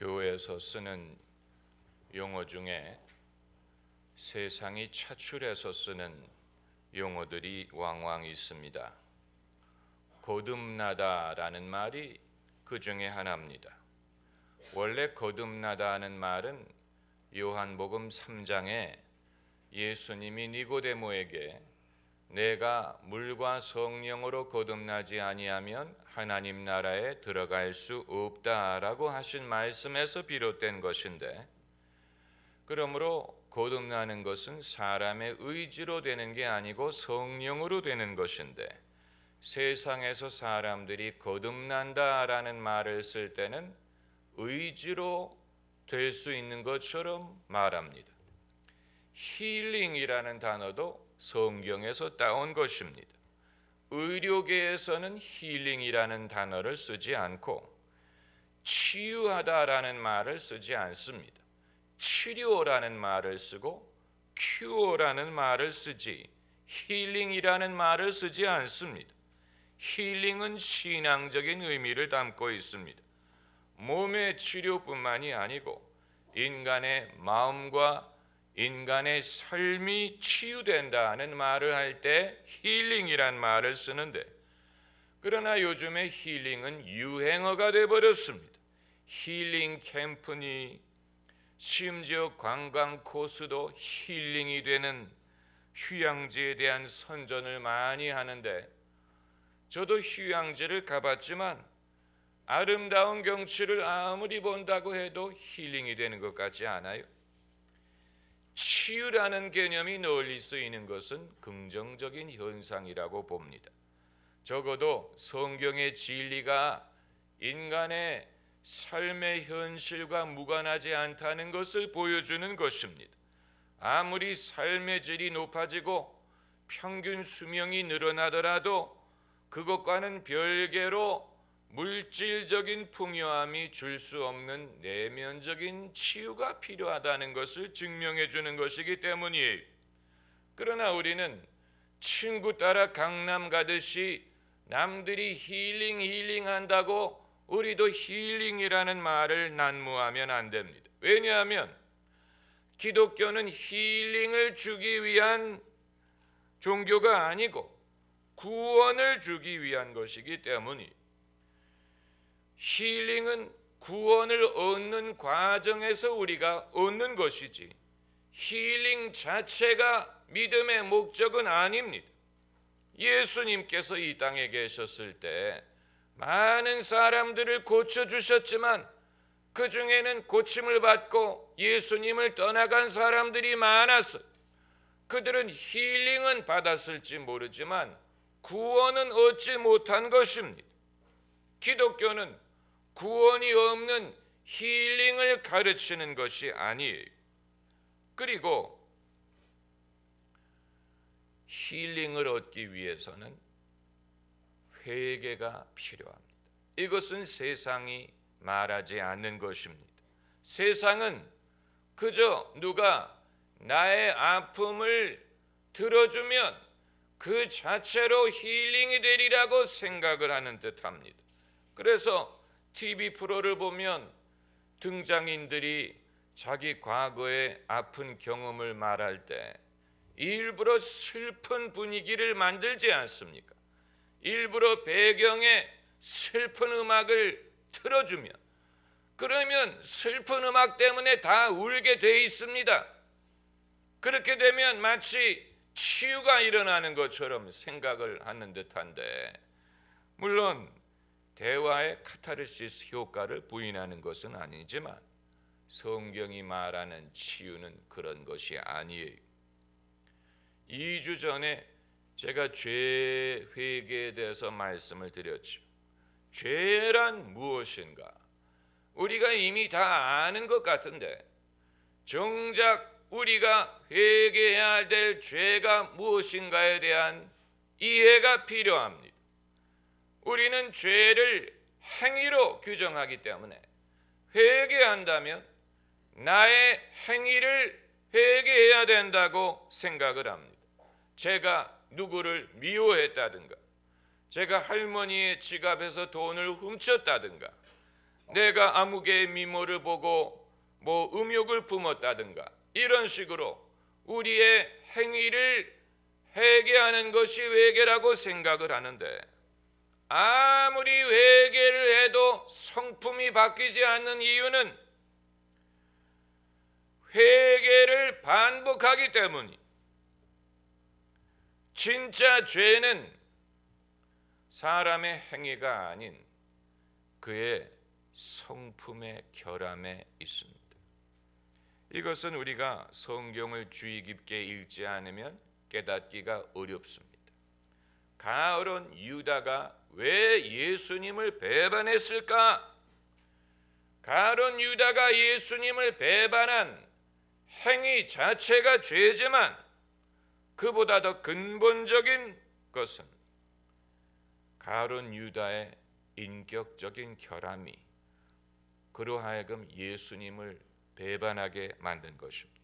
교회에서 쓰는 용어 중에 세상이 차출해서 쓰는 용어들이 왕왕 있습니다. 거듭나다라는 말이 그 중에 하나입니다. 원래 거듭나다는 말은 요한복음 3장에 예수님이 니고데모에게 내가 물과 성령으로 거듭나지 아니하면 하나님 나라에 들어갈 수 없다라고 하신 말씀에서 비롯된 것인데, 그러므로 거듭나는 것은 사람의 의지로 되는 게 아니고 성령으로 되는 것인데, 세상에서 사람들이 거듭난다라는 말을 쓸 때는 의지로 될 수 있는 것처럼 말합니다. 힐링이라는 단어도 성경에서 따온 것입니다. 의료계에서는 힐링이라는 단어를 쓰지 않고 치유하다라는 말을 쓰지 않습니다. 치료라는 말을 쓰고 큐어라는 말을 쓰지 힐링이라는 말을 쓰지 않습니다. 힐링은 신앙적인 의미를 담고 있습니다. 몸의 치료뿐만이 아니고 인간의 마음과 인간의 삶이 치유된다는 말을 할 때 힐링이란 말을 쓰는데, 그러나 요즘에 힐링은 유행어가 되어버렸습니다. 힐링 캠프니 심지어 관광 코스도 힐링이 되는 휴양지에 대한 선전을 많이 하는데, 저도 휴양지를 가봤지만 아름다운 경치를 아무리 본다고 해도 힐링이 되는 것 같지 않아요. 치유라는 개념이 널리 쓰이는 것은 긍정적인 현상이라고 봅니다. 적어도 성경의 진리가 인간의 삶의 현실과 무관하지 않다는 것을 보여주는 것입니다. 아무리 삶의 질이 높아지고 평균 수명이 늘어나더라도 그것과는 별개로 물질적인 풍요함이 줄 수 없는 내면적인 치유가 필요하다는 것을 증명해 주는 것이기 때문이에요. 그러나 우리는 친구 따라 강남 가듯이 남들이 힐링 한다고 우리도 힐링이라는 말을 난무하면 안 됩니다. 왜냐하면 기독교는 힐링을 주기 위한 종교가 아니고 구원을 주기 위한 것이기 때문이에요. 힐링은 구원을 얻는 과정에서 우리가 얻는 것이지 힐링 자체가 믿음의 목적은 아닙니다. 예수님께서 이 땅에 계셨을 때 많은 사람들을 고쳐주셨지만 그 중에는 고침을 받고 예수님을 떠나간 사람들이 많았어요. 그들은 힐링은 받았을지 모르지만 구원은 얻지 못한 것입니다. 기독교는 구원이 없는 힐링을 가르치는 것이 아니에요. 그리고 힐링을 얻기 위해서는 회개가 필요합니다. 이것은 세상이 말하지 않는 것입니다. 세상은 그저 누가 나의 아픔을 들어주면 그 자체로 힐링이 되리라고 생각을 하는 듯합니다. 그래서 TV 프로를 보면 등장인들이 자기 과거의 아픈 경험을 말할 때 일부러 슬픈 분위기를 만들지 않습니까? 일부러 배경에 슬픈 음악을 틀어주면, 그러면 슬픈 음악 때문에 다 울게 돼 있습니다. 그렇게 되면 마치 치유가 일어나는 것처럼 생각을 하는 듯한데, 물론 대화의 카타르시스 효과를 부인하는 것은 아니지만 성경이 말하는 치유는 그런 것이 아니에요. 2주 전에 제가 죄 회개에 대해서 말씀을 드렸죠. 죄란 무엇인가? 우리가 이미 다 아는 것 같은데 정작 우리가 회개해야 될 죄가 무엇인가에 대한 이해가 필요합니다. 우리는 죄를 행위로 규정하기 때문에 회개한다면 나의 행위를 회개해야 된다고 생각을 합니다. 제가 누구를 미워했다든가, 제가 할머니의 지갑에서 돈을 훔쳤다든가, 내가 아무개의 미모를 보고 뭐 음욕을 품었다든가 이런 식으로 우리의 행위를 회개하는 것이 회개라고 생각을 하는데, 아무리 회개를 해도 성품이 바뀌지 않는 이유는 회개를 반복하기 때문이. 진짜 죄는 사람의 행위가 아닌 그의 성품의 결함에 있습니다. 이것은 우리가 성경을 주의 깊게 읽지 않으면 깨닫기가 어렵습니다. 가룟 유다가 왜 예수님을 배반했을까? 가룟 유다가 예수님을 배반한 행위 자체가 죄지만 그보다 더 근본적인 것은 가룟 유다의 인격적인 결함이 그로 하여금 예수님을 배반하게 만든 것입니다.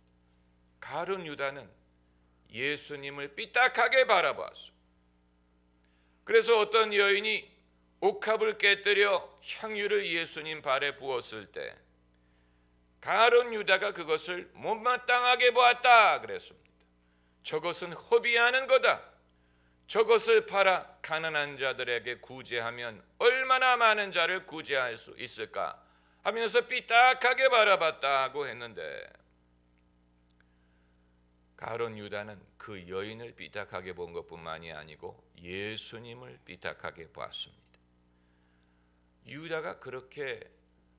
가룟 유다는 예수님을 삐딱하게 바라보았어요. 그래서 어떤 여인이 옥합을 깨뜨려 향유를 예수님 발에 부었을 때 가룟 유다가 그것을 못마땅하게 보았다 그랬습니다. 저것은 허비하는 거다. 저것을 팔아 가난한 자들에게 구제하면 얼마나 많은 자를 구제할 수 있을까 하면서 삐딱하게 바라봤다고 했는데, 가룟 유다는 그 여인을 삐딱하게 본 것뿐만이 아니고 예수님을 삐딱하게 보았습니다. 유다가 그렇게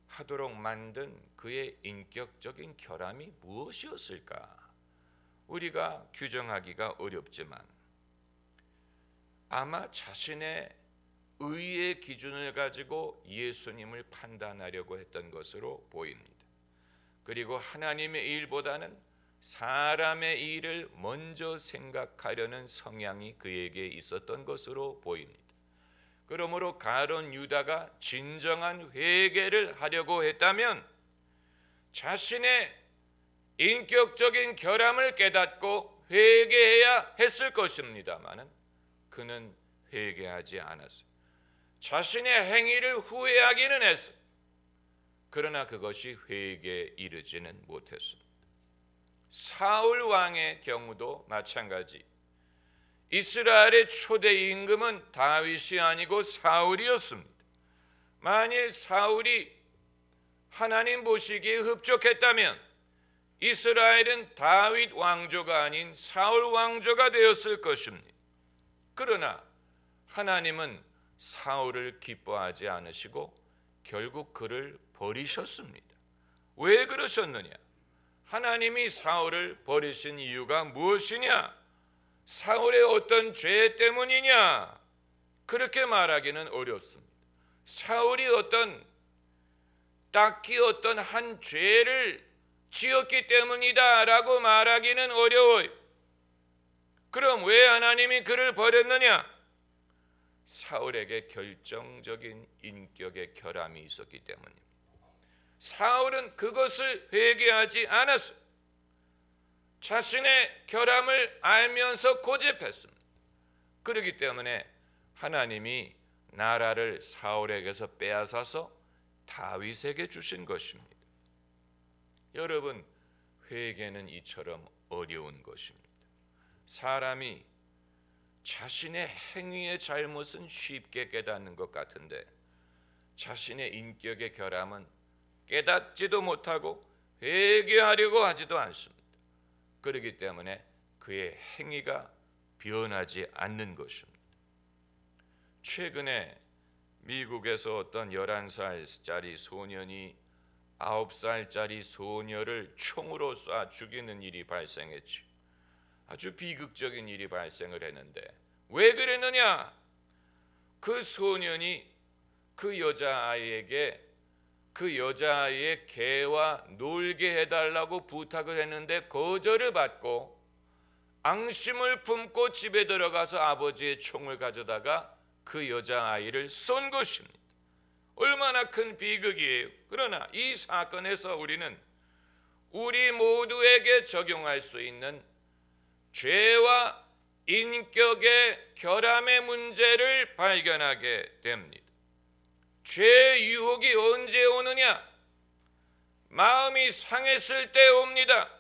하도록 만든 그의 인격적인 결함이 무엇이었을까? 우리가 규정하기가 어렵지만 아마 자신의 의의 기준을 가지고 예수님을 판단하려고 했던 것으로 보입니다. 그리고 하나님의 일보다는 사람의 일을 먼저 생각하려는 성향이 그에게 있었던 것으로 보입니다. 그러므로 가룟 유다가 진정한 회개를 하려고 했다면 자신의 인격적인 결함을 깨닫고 회개해야 했을 것입니다마는 그는 회개하지 않았어요. 자신의 행위를 후회하기는 했어요. 그러나 그것이 회개에 이르지는 못했습니다. 사울 왕의 경우도 마찬가지. 이스라엘의 초대 임금은 다윗이 아니고 사울이었습니다. 만일 사울이 하나님 보시기에 흡족했다면 이스라엘은 다윗 왕조가 아닌 사울 왕조가 되었을 것입니다. 그러나 하나님은 사울을 기뻐하지 않으시고 결국 그를 버리셨습니다. 왜 그러셨느냐? 하나님이 사울을 버리신 이유가 무엇이냐? 사울의 어떤 죄 때문이냐? 그렇게 말하기는 어렵습니다. 사울이 딱히 어떤 한 죄를 지었기 때문이다라고 말하기는 어려워요. 그럼 왜 하나님이 그를 버렸느냐? 사울에게 결정적인 인격의 결함이 있었기 때문입니다. 사울은 그것을 회개하지 않았어요. 자신의 결함을 알면서 고집했습니다. 그렇기 때문에 하나님이 나라를 사울에게서 빼앗아서 다윗에게 주신 것입니다. 여러분, 회개는 이처럼 어려운 것입니다. 사람이 자신의 행위의 잘못은 쉽게 깨닫는 것 같은데 자신의 인격의 결함은 깨닫지도 못하고 회개하려고 하지도 않습니다. 그렇기 때문에 그의 행위가 변하지 않는 것입니다. 최근에 미국에서 어떤 11살짜리 소년이 9살짜리 소녀를 총으로 쏴 죽이는 일이 발생했지. 아주 비극적인 일이 발생을 했는데 왜 그랬느냐? 그 소년이 그 여자아이에게 그 여자아이의 개와 놀게 해달라고 부탁을 했는데 거절을 받고 앙심을 품고 집에 들어가서 아버지의 총을 가져다가 그 여자아이를 쏜 것입니다. 얼마나 큰 비극이에요. 그러나 이 사건에서 우리는 우리 모두에게 적용할 수 있는 죄와 인격의 결함의 문제를 발견하게 됩니다. 죄의 유혹이 언제 오느냐? 마음이 상했을 때 옵니다.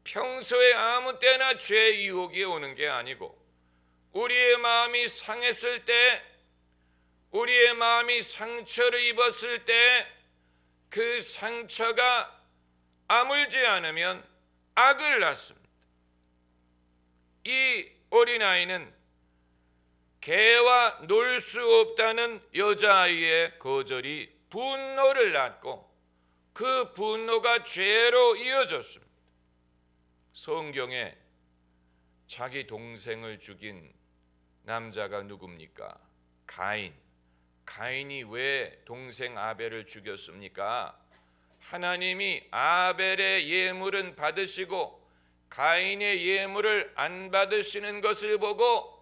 평소에 아무 때나 죄의 유혹이 오는 게 아니고 우리의 마음이 상했을 때, 우리의 마음이 상처를 입었을 때 그 상처가 아물지 않으면 악을 낳습니다. 이 어린아이는 개와 놀 수 없다는 여자아이의 거절이 분노를 낳고 그 분노가 죄로 이어졌습니다. 성경에 자기 동생을 죽인 남자가 누굽니까? 가인. 가인이 왜 동생 아벨을 죽였습니까? 하나님이 아벨의 예물은 받으시고 가인의 예물을 안 받으시는 것을 보고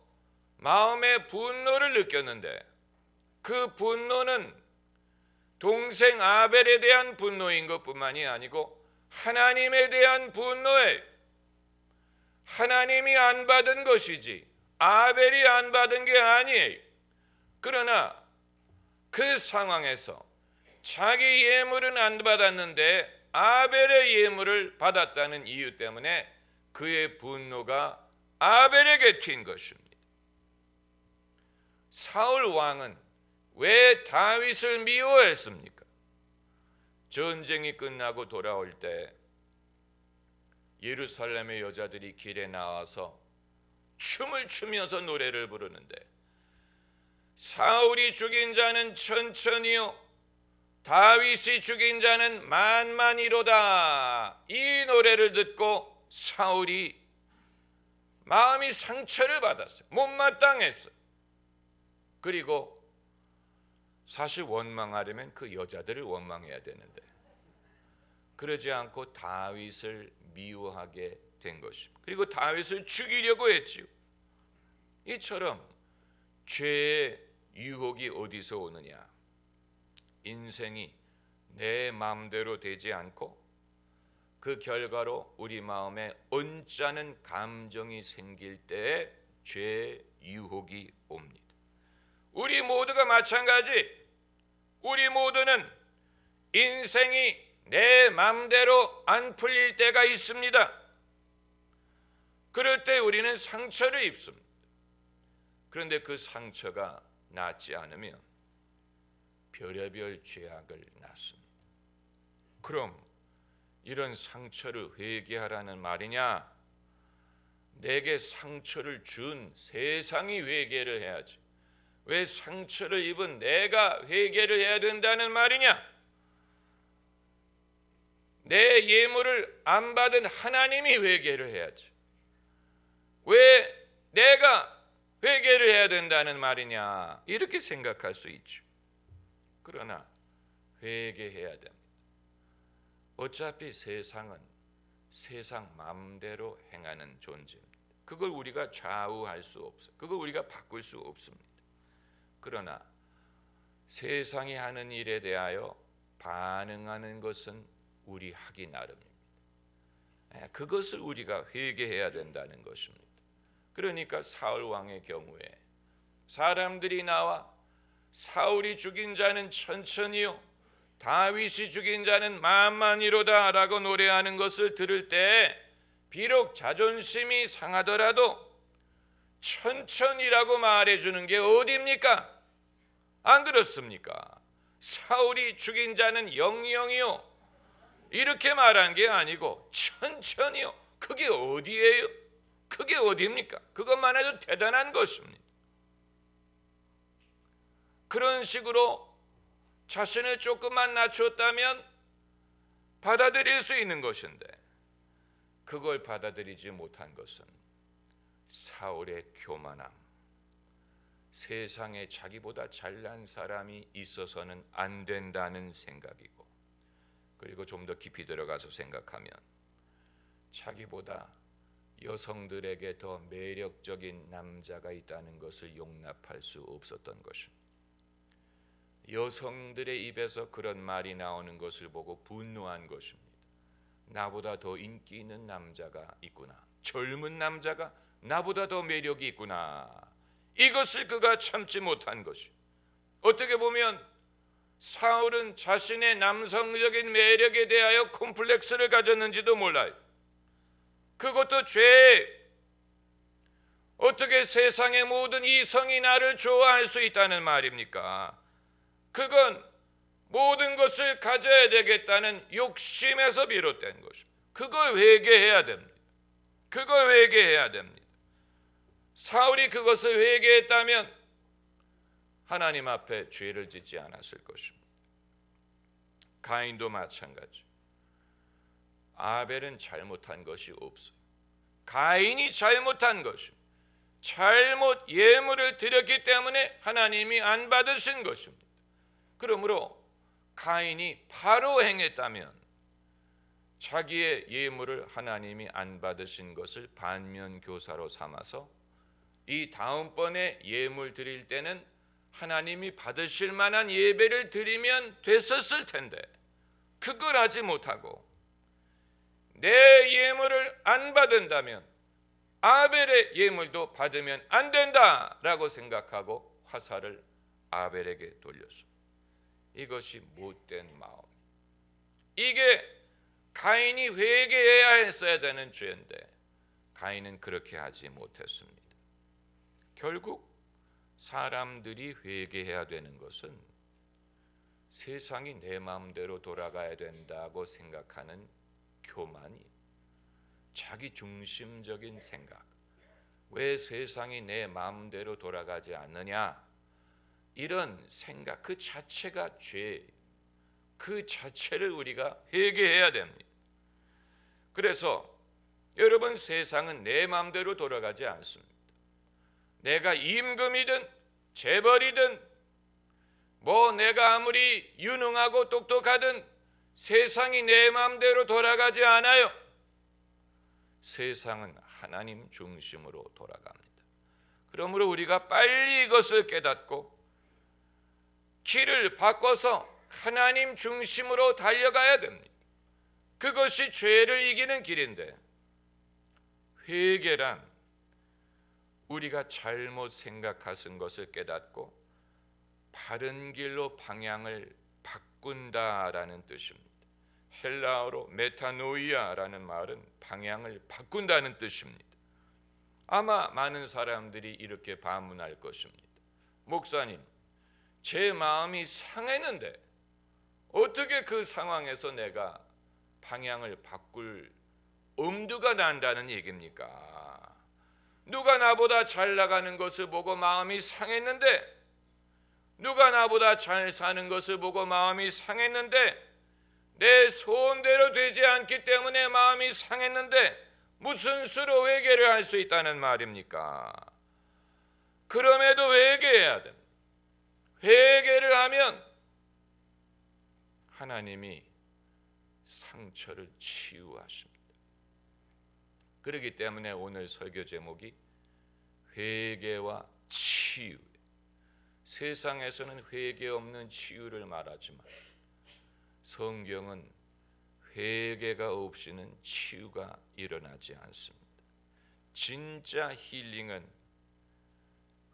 마음의 분노를 느꼈는데, 그 분노는 동생 아벨에 대한 분노인 것뿐만이 아니고 하나님에 대한 분노예요. 하나님이 안 받은 것이지 아벨이 안 받은 게 아니에요. 그러나 그 상황에서 자기 예물은 안 받았는데 아벨의 예물을 받았다는 이유 때문에 그의 분노가 아벨에게 튄 것입니다. 사울 왕은 왜 다윗을 미워했습니까? 전쟁이 끝나고 돌아올 때 예루살렘의 여자들이 길에 나와서 춤을 추면서 노래를 부르는데, 사울이 죽인 자는 천천히요 다윗이 죽인 자는 만만이로다, 이 노래를 듣고 사울이 마음이 상처를 받았어요. 못마땅했어요. 그리고 사실 원망하려면 그 여자들을 원망해야 되는데 그러지 않고 다윗을 미워하게 된 것입니다. 그리고 다윗을 죽이려고 했지요. 이처럼 죄의 유혹이 어디서 오느냐? 인생이 내 마음대로 되지 않고 그 결과로 우리 마음에 언짢은 감정이 생길 때에 죄의 유혹이 옵니다. 우리 모두가 마찬가지. 우리 모두는 인생이 내 마음대로 안 풀릴 때가 있습니다. 그럴 때 우리는 상처를 입습니다. 그런데 그 상처가 낫지 않으면 별의별 죄악을 낳습니다. 그럼 이런 상처를 회개하라는 말이냐? 내게 상처를 준 세상이 회개를 해야지, 왜 상처를 입은 내가 회개를 해야 된다는 말이냐? 내 예물을 안 받은 하나님이 회개를 해야지, 왜 내가 회개를 해야 된다는 말이냐? 이렇게 생각할 수 있죠. 그러나 회개해야 됩니다. 어차피 세상은 세상 마음대로 행하는 존재입니다. 그걸 우리가 좌우할 수 없어요. 그걸 우리가 바꿀 수 없습니다. 그러나 세상이 하는 일에 대하여 반응하는 것은 우리 하기 나름입니다. 그것을 우리가 회개해야 된다는 것입니다. 그러니까 사울 왕의 경우에 사람들이 나와 사울이 죽인 자는 천천히요 다윗이 죽인 자는 만만이로다 라고 노래하는 것을 들을 때 비록 자존심이 상하더라도 천천히라고 말해주는 게 어디입니까? 안 그렇습니까? 사울이 죽인 자는 영영이요 이렇게 말한 게 아니고 천천히요. 그게 어디예요? 그게 어디입니까? 그것만 해도 대단한 것입니다. 그런 식으로 자신을 조금만 낮췄다면 받아들일 수 있는 것인데 그걸 받아들이지 못한 것은 사울의 교만함, 세상에 자기보다 잘난 사람이 있어서는 안 된다는 생각이고, 그리고 좀 더 깊이 들어가서 생각하면 자기보다 여성들에게 더 매력적인 남자가 있다는 것을 용납할 수 없었던 것입니다. 여성들의 입에서 그런 말이 나오는 것을 보고 분노한 것입니다. 나보다 더 인기 있는 남자가 있구나, 젊은 남자가 나보다 더 매력이 있구나, 이것을 그가 참지 못한 것이. 어떻게 보면 사울은 자신의 남성적인 매력에 대하여 콤플렉스를 가졌는지도 몰라요. 그것도 죄. 어떻게 세상의 모든 이성이 나를 좋아할 수 있다는 말입니까? 그건 모든 것을 가져야 되겠다는 욕심에서 비롯된 것입니다. 그걸 회개해야 됩니다. 그걸 회개해야 됩니다. 사울이 그것을 회개했다면 하나님 앞에 죄를 짓지 않았을 것입니다. 가인도 마찬가지. 아벨은 잘못한 것이 없어요. 가인이 잘못한 것입니다. 잘못 예물을 드렸기 때문에 하나님이 안 받으신 것입니다. 그러므로 가인이 바로 행했다면 자기의 예물을 하나님이 안 받으신 것을 반면교사로 삼아서 이 다음번에 예물 드릴 때는 하나님이 받으실 만한 예배를 드리면 됐었을 텐데 그걸 하지 못하고 내 예물을 안 받는다면 아벨의 예물도 받으면 안 된다라고 생각하고 화살을 아벨에게 돌렸습니다. 이것이 못된 마음. 이게 가인이 회개해야 했어야 되는 죄인데 가인은 그렇게 하지 못했습니다. 결국 사람들이 회개해야 되는 것은 세상이 내 마음대로 돌아가야 된다고 생각하는 교만이, 자기 중심적인 생각, 왜 세상이 내 마음대로 돌아가지 않느냐, 이런 생각 그 자체가 죄, 그 자체를 우리가 회개해야 됩니다. 그래서 여러분, 세상은 내 마음대로 돌아가지 않습니다. 내가 임금이든 재벌이든 내가 아무리 유능하고 똑똑하든 세상이 내 마음대로 돌아가지 않아요. 세상은 하나님 중심으로 돌아갑니다. 그러므로 우리가 빨리 이것을 깨닫고 길을 바꿔서 하나님 중심으로 달려가야 됩니다. 그것이 죄를 이기는 길인데, 회개란 우리가 잘못 생각하신 것을 깨닫고 바른 길로 방향을 바꾼다라는 뜻입니다. 헬라어로 메타노이아라는 말은 방향을 바꾼다는 뜻입니다. 아마 많은 사람들이 이렇게 반문할 것입니다. 목사님, 제 마음이 상했는데 어떻게 그 상황에서 내가 방향을 바꿀 엄두가 난다는 얘기입니까? 누가 나보다 잘 나가는 것을 보고 마음이 상했는데, 누가 나보다 잘 사는 것을 보고 마음이 상했는데, 내 소원대로 되지 않기 때문에 마음이 상했는데 무슨 수로 회개를 할 수 있다는 말입니까? 그럼에도 회개해야 됩니다. 회개를 하면 하나님이 상처를 치유하십니다. 그렇기 때문에 오늘 설교 제목이 회개와 치유. 세상에서는 회개 없는 치유를 말하지만 성경은 회개가 없이는 치유가 일어나지 않습니다. 진짜 힐링은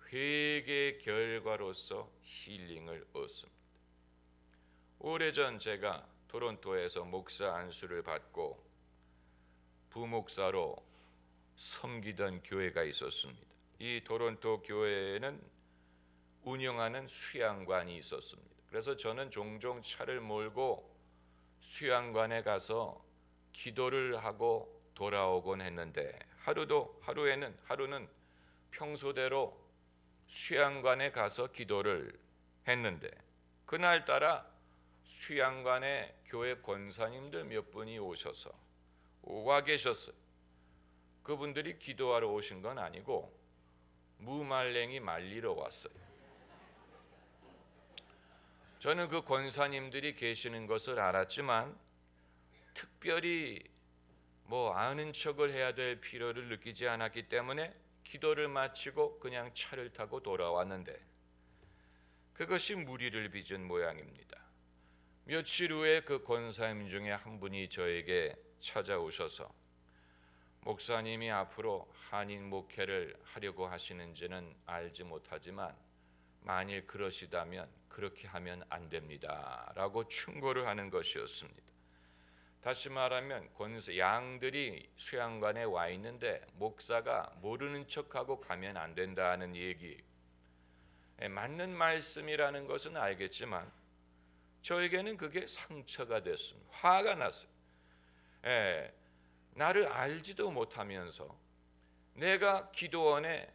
회개 결과로서 힐링을 얻습니다. 오래전 제가 토론토에서 목사 안수를 받고 부목사로 섬기던 교회가 있었습니다. 이 토론토 교회에는 운영하는 수양관이 있었습니다. 그래서 저는 종종 차를 몰고 수양관에 가서 기도를 하고 돌아오곤 했는데, 하루는 평소대로 수양관에 가서 기도를 했는데, 그날따라 수양관에 교회 권사님들 몇 분이 와 계셨어요. 그분들이 기도하러 오신 건 아니고 무말랭이 말리러 왔어요. 저는 그 권사님들이 계시는 것을 알았지만 특별히 아는 척을 해야 될 필요를 느끼지 않았기 때문에 기도를 마치고 그냥 차를 타고 돌아왔는데, 그것이 무리를 빚은 모양입니다. 며칠 후에 그 권사님 중에 한 분이 저에게 찾아오셔서 목사님이 앞으로 한인 목회를 하려고 하시는지는 알지 못하지만 만일 그러시다면 그렇게 하면 안 됩니다 라고 충고를 하는 것이었습니다. 다시 말하면 양들이 수양관에 와 있는데 목사가 모르는 척하고 가면 안 된다는 얘기예요. 맞는 말씀이라는 것은 알겠지만 저에게는 그게 상처가 됐습니다. 화가 났어요. 나를 알지도 못하면서 내가 기도원에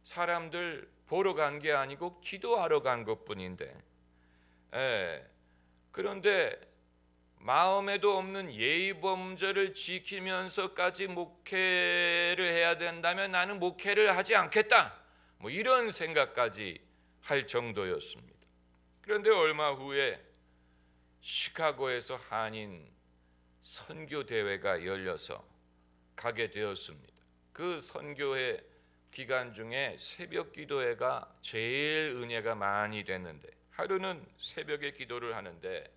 사람들 보러 간 게 아니고 기도하러 간 것뿐인데, 그런데 마음에도 없는 예의범절을 지키면서까지 목회를 해야 된다면 나는 목회를 하지 않겠다, 뭐 이런 생각까지 할 정도였습니다. 그런데 얼마 후에 시카고에서 한인 선교 대회가 열려서 가게 되었습니다. 그 선교회 기간 중에 새벽 기도회가 제일 은혜가 많이 됐는데, 하루는 새벽에 기도를 하는데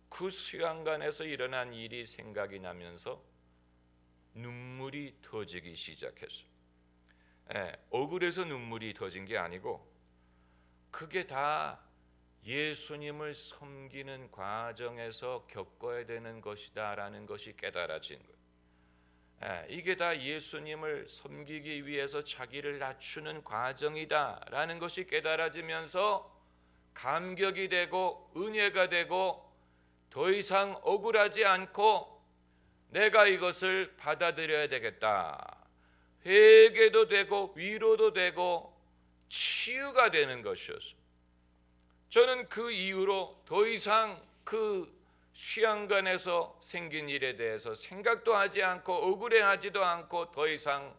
그 수양관에서 일어난 일이 생각이 나면서 눈물이 터지기 시작했어요. 억울해서 눈물이 터진 게 아니고 그게 다 예수님을 섬기는 과정에서 겪어야 되는 것이다라는 것이 깨달아진 거예요. 이게 다 예수님을 섬기기 위해서 자기를 낮추는 과정이다라는 것이 깨달아지면서 감격이 되고 은혜가 되고 더 이상 억울하지 않고 내가 이것을 받아들여야 되겠다, 회개도 되고 위로도 되고 치유가 되는 것이었습니다. 저는 그 이후로 더 이상 그 수양관에서 생긴 일에 대해서 생각도 하지 않고 억울해하지도 않고 더 이상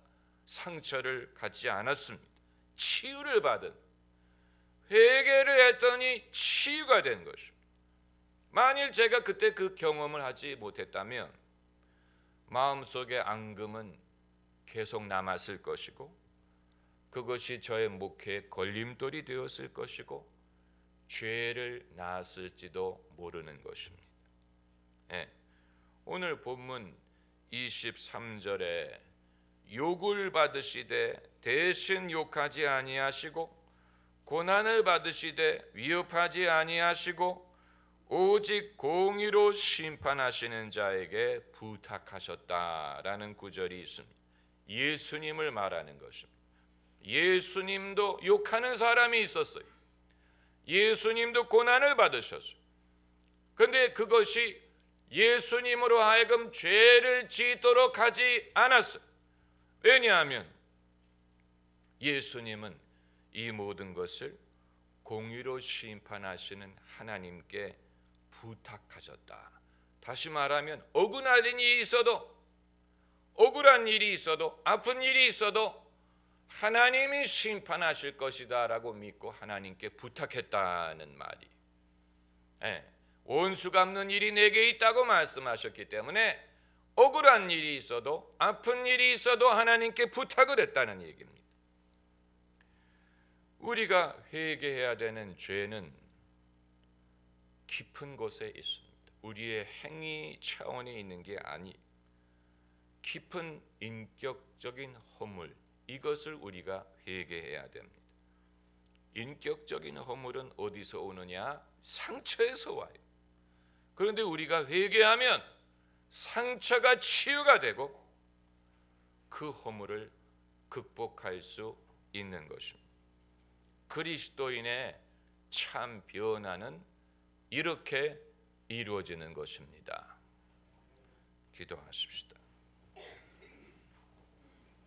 상처를 갖지 않았습니다. 치유를 받은, 회개를 했더니 치유가 된 것입니다. 만일 제가 그때 그 경험을 하지 못했다면 마음속의 앙금은 계속 남았을 것이고 그것이 저의 목회의 걸림돌이 되었을 것이고 죄를 낳았을지도 모르는 것입니다. 오늘 본문 23절에 욕을 받으시되 대신 욕하지 아니하시고 고난을 받으시되 위협하지 아니하시고 오직 공의로 심판하시는 자에게 부탁하셨다라는 구절이 있습니다. 예수님을 말하는 것입니다. 예수님도 욕하는 사람이 있었어요. 예수님도 고난을 받으셨어요. 그런데 그것이 예수님으로 하여금 죄를 짓도록 하지 않았어요. 왜냐하면 예수님은 이 모든 것을 공의로 심판하시는 하나님께 부탁하셨다. 다시 말하면 억울한 일이 있어도, 억울한 일이 있어도, 아픈 일이 있어도 하나님이 심판하실 것이다 라고 믿고 하나님께 부탁했다는 말이, 원수 갚는 일이 내게 있다고 말씀하셨기 때문에 억울한 일이 있어도 아픈 일이 있어도 하나님께 부탁을 했다는 얘기입니다. 우리가 회개해야 되는 죄는 깊은 곳에 있습니다. 우리의 행위 차원에 있는 게 아니, 깊은 인격적인 허물, 이것을 우리가 회개해야 됩니다. 인격적인 허물은 어디서 오느냐? 상처에서 와요. 그런데 우리가 회개하면 상처가 치유가 되고 그 허물을 극복할 수 있는 것입니다. 그리스도인의 참 변화는 이렇게 이루어지는 것입니다. 기도하십시다.